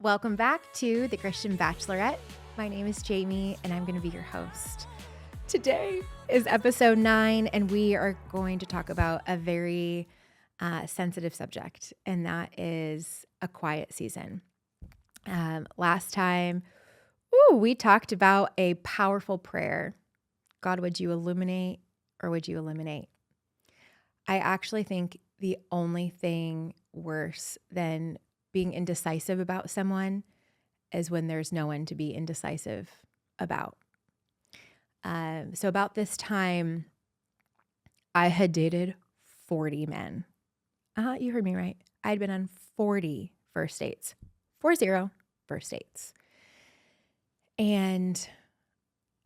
Welcome back to the Christian Bachelorette. My name is Jayme, and I'm going to be your host. Today is episode 9, and we are going to talk about a very sensitive subject, and that is a quiet season. Last time, we talked about a powerful prayer. God, would you illuminate or would you eliminate? I actually think the only thing worse than being indecisive about someone is when there's no one to be indecisive about. So about this time, I had dated 40 men. You heard me right. I'd been on 40 first dates, 40 first dates. And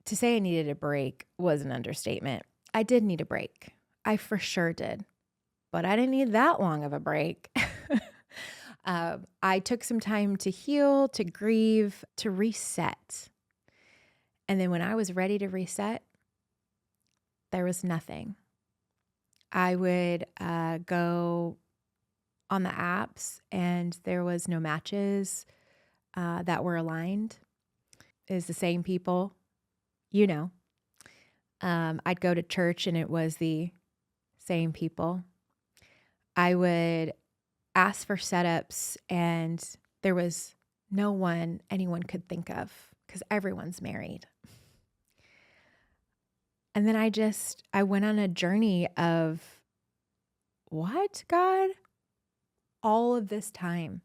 to say I needed a break was an understatement. I did need a break. I for sure did. But I didn't need that long of a break. I took some time to heal, to grieve, to reset. And then when I was ready to reset, there was nothing. I would go on the apps and there was no matches that were aligned. It was the same people, you know. I'd go to church and it was the same people. I would ask for setups and there was no one anyone could think of because everyone's married. And then I went on a journey of, what, God? All of this time.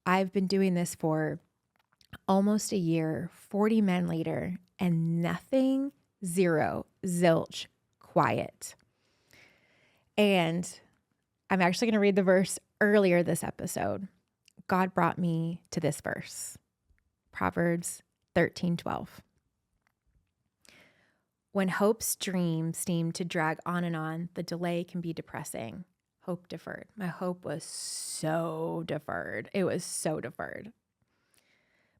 I've been doing this for almost a year, 40 men later, and nothing, zero, zilch, quiet. And I'm actually going to read the verse earlier this episode. God brought me to this verse, Proverbs 13:12. When hope's dreams seem to drag on and on, the delay can be depressing. Hope deferred. My hope was so deferred. It was so deferred.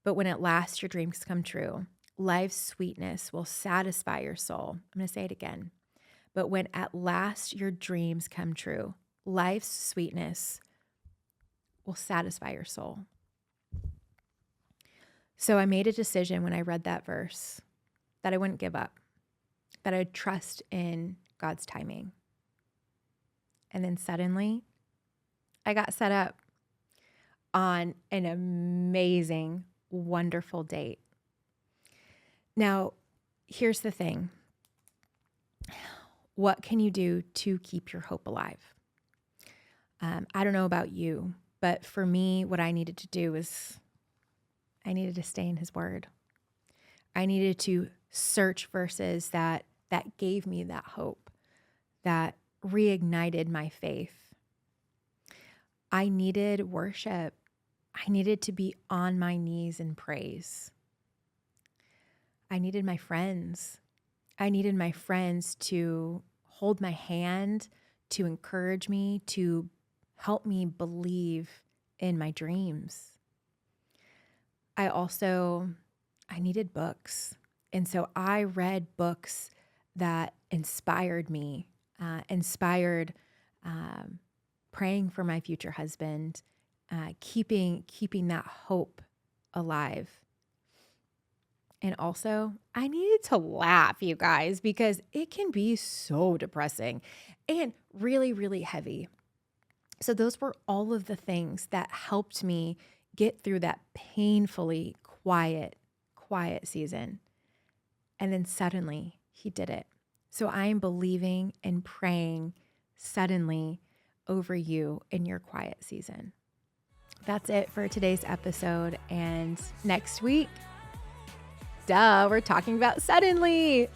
But when at last your dreams come true, life's sweetness will satisfy your soul. I'm going to say it again. But when at last your dreams come true, life's sweetness will satisfy your soul. So I made a decision when I read that verse that I wouldn't give up, that I'd trust in God's timing. And then suddenly, I got set up on an amazing, wonderful date. Now, here's the thing. What can you do to keep your hope alive? I don't know about you, but for me, what I needed to do is I needed to stay in His Word. I needed to search verses that gave me that hope, that reignited my faith. I needed worship. I needed to be on my knees in praise. I needed my friends. I needed my friends to hold my hand, to encourage me, to help me believe in my dreams. I needed books. And so I read books that inspired me, praying for my future husband, keeping that hope alive. And also, I needed to laugh, you guys, because it can be so depressing and really, really heavy. So those were all of the things that helped me get through that painfully quiet season. And then suddenly He did it. So I am believing and praying suddenly over you in your quiet season. That's it for today's episode. And next week, we're talking about suddenly.